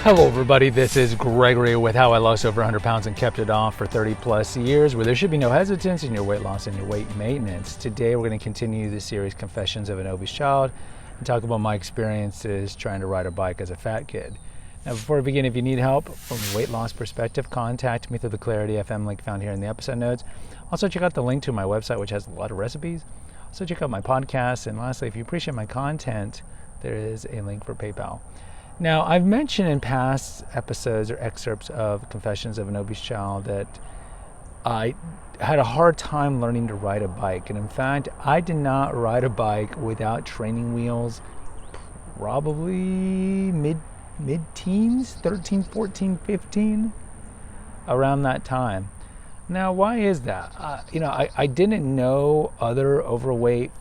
Hello everybody, this is Gregory with How I Lost Over 100 Pounds and Kept It Off for 30 plus years, where there should be no hesitance in your weight loss and your weight maintenance. Today we're going to continue the series Confessions of an Obese Child and talk about my experiences trying to ride a bike as a fat kid. Now before we begin, if you need help from a weight loss perspective, contact me through the Clarity FM link found here in the episode notes. Also check out the link to my website, which has a lot of recipes. Also check out my podcast, and lastly, if you appreciate my content, there is a link for PayPal. Now, I've mentioned in past episodes or excerpts of Confessions of an Obese Child that I had a hard time learning to ride a bike. And in fact, I did not ride a bike without training wheels probably mid-teens, 13, 14, 15, around that time. Now, why is that? I didn't know other overweight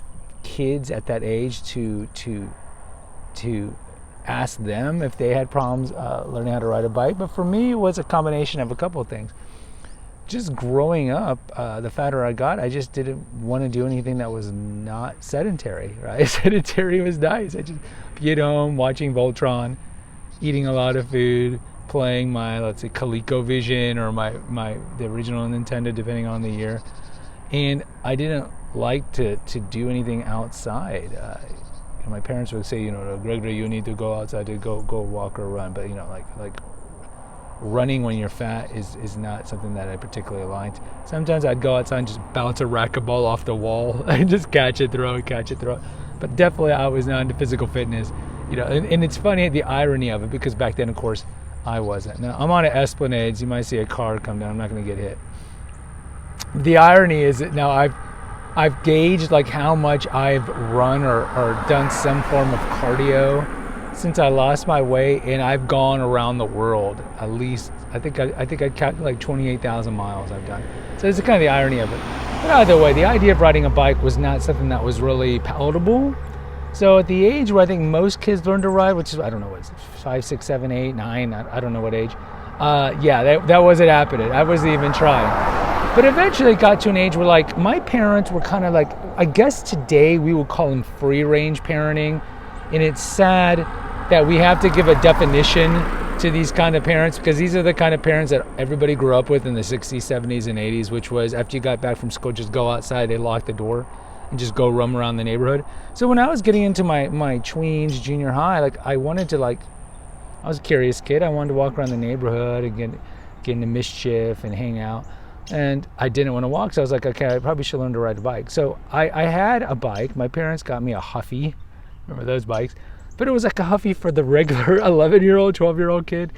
kids at that age to ask them if they had problems learning how to ride a bike. But for me, it was a combination of a couple of things. Just growing up, the fatter I got, I just didn't want to do anything that was not sedentary, right? Sedentary was nice. I just be at home watching Voltron, eating a lot of food, playing my, let's say, ColecoVision or the original Nintendo, depending on the year. And I didn't like to do anything outside. My parents would say, Gregory, you need to go outside to go walk or run. But, like running when you're fat is not something that I particularly liked. Sometimes I'd go outside and just bounce a racquetball off the wall and just catch it, throw it. But definitely I was not into physical fitness, and it's funny, the irony of it, because back then, of course, I wasn't. Now, I'm on an Esplanade. You might see a car come down. I'm not going to get hit. The irony is that now I've gauged like how much I've run or done some form of cardio since I lost my weight, and I've gone around the world at least. I think I calculated like 28,000 miles I've done. So it's kind of the irony of it. But either way, the idea of riding a bike was not something that was really palatable. So at the age where I think most kids learn to ride, which is, I don't know, what is it, 5, 6, 7, 8, 9, I don't know what age. That wasn't happening. I wasn't even trying. But eventually it got to an age where like my parents were kind of like, I guess today we would call them free range parenting. And it's sad that we have to give a definition to these kind of parents, because these are the kind of parents that everybody grew up with in the 60s, 70s, and 80s, which was after you got back from school, just go outside, they lock the door and just go roam around the neighborhood. So when I was getting into my tweens, junior high, I was a curious kid. I wanted to walk around the neighborhood and get into mischief and hang out. And I didn't want to walk, so I was like, okay, I probably should learn to ride a bike. So I had a bike. My parents got me a Huffy. Remember those bikes? But it was like a Huffy for the regular 11-year-old, 12-year-old kid.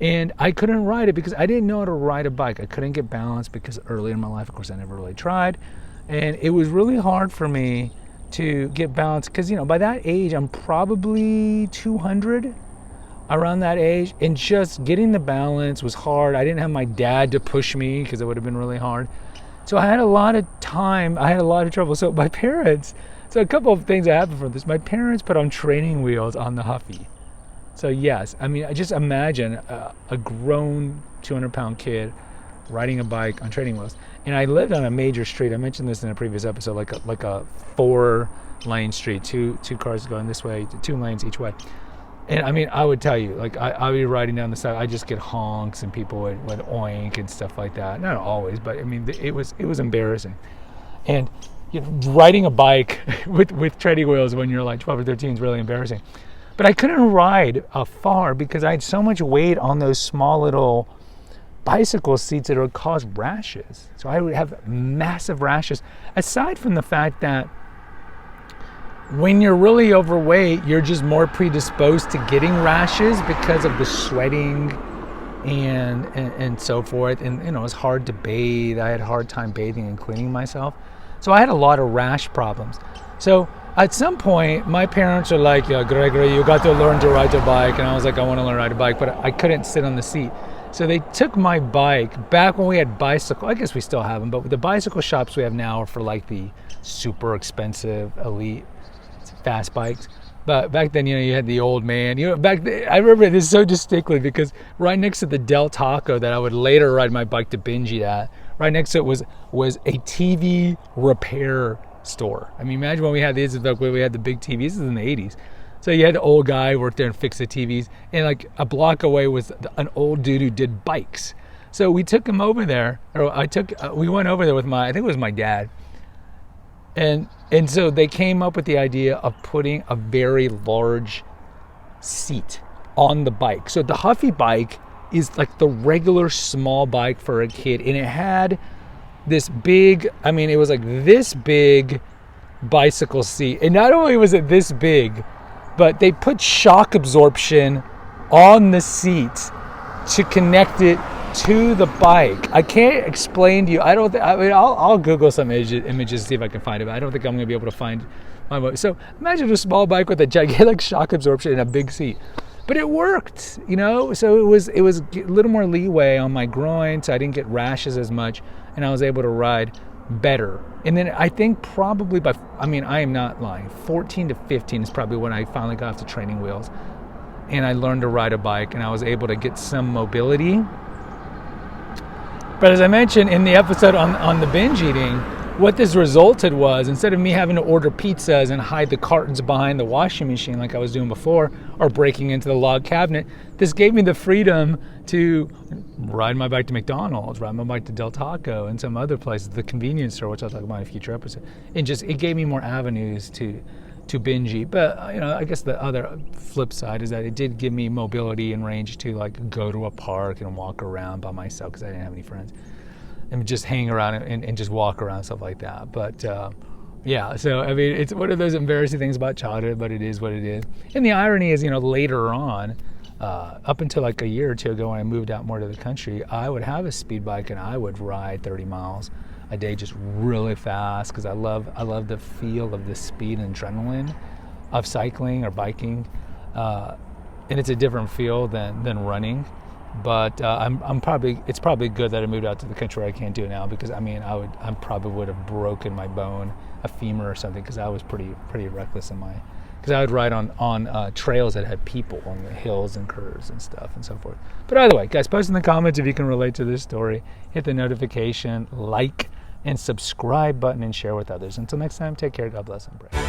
And I couldn't ride it because I didn't know how to ride a bike. I couldn't get balance because early in my life, of course, I never really tried. And it was really hard for me to get balance because, by that age, I'm probably 200. Around that age, and just getting the balance was hard. I didn't have my dad to push me because it would have been really hard. So I had a lot of time. I had a lot of trouble. So a couple of things that happened from this. My parents put on training wheels on the Huffy. So yes, I just imagine a grown 200-pound kid riding a bike on training wheels. And I lived on a major street. I mentioned this in a previous episode, like a 4-lane street, two cars going this way, 2 lanes each way. And I would tell you, I would be riding down the side, I just get honks and people would oink and stuff like that. Not always, but it was embarrassing. And riding a bike with training wheels when you're like 12 or 13 is really embarrassing. But I couldn't ride far because I had so much weight on those small little bicycle seats that it would cause rashes. So I would have massive rashes. Aside from the fact that when you're really overweight, you're just more predisposed to getting rashes because of the sweating and so forth. And, it's hard to bathe. I had a hard time bathing and cleaning myself. So I had a lot of rash problems. So at some point, my parents are like, Gregory, you got to learn to ride a bike. And I was like, I want to learn to ride a bike, but I couldn't sit on the seat. So they took my bike back when we had bicycle. I guess we still have them, but the bicycle shops we have now are for like the super expensive elite fast bikes. But back then, you had the old man. Back then, I remember this so distinctly because right next to the Del Taco that I would later ride my bike to Benji at, right next to it was a TV repair store. Imagine when we had these, we had the big TVs. This is in the 80s. So you had the old guy work there and fix the TVs, and like a block away was an old dude who did bikes. So we took him over there, or we went over there with I think it was my dad. And so they came up with the idea of putting a very large seat on the bike. So the Huffy bike is like the regular small bike for a kid, and it had this big, it was like this big bicycle seat. And not only was it this big, but they put shock absorption on the seat to connect it to the bike. I can't explain to you. I'll Google some images to see if I can find it, but I don't think I'm going to be able to find my way. So imagine a small bike with a gigantic shock absorption and a big seat. But it worked, so it was a little more leeway on my groin, so I didn't get rashes as much, and I was able to ride better. And then I think probably I am not lying, 14 to 15 is probably when I finally got off the training wheels, and I learned to ride a bike, and I was able to get some mobility. But as I mentioned in the episode on the binge eating, what this resulted was, instead of me having to order pizzas and hide the cartons behind the washing machine like I was doing before, or breaking into the log cabinet, this gave me the freedom to ride my bike to McDonald's, ride my bike to Del Taco and some other places, the convenience store, which I'll talk about in a future episode. And it gave me more avenues to binge eat. But I guess the other flip side is that it did give me mobility and range to like go to a park and walk around by myself because I didn't have any friends, and just hang around and just walk around, stuff like that. But yeah, so it's one of those embarrassing things about childhood, but it is what it is. And the irony is, later on, up until like a year or two ago when I moved out more to the country, I would have a speed bike and I would ride 30 miles a day just really fast because I love the feel of the speed and adrenaline of cycling or biking, and it's a different feel than running. But it's probably good that I moved out to the country where I can't do it now, because I probably would have broken my bone, a femur or something, because I was pretty reckless because I would ride on trails that had people on the hills and curves and stuff and so forth. But either way, guys, post in the comments if you can relate to this story. Hit the notification, like, and subscribe button, and share with others. Until next time, take care, God bless, and pray.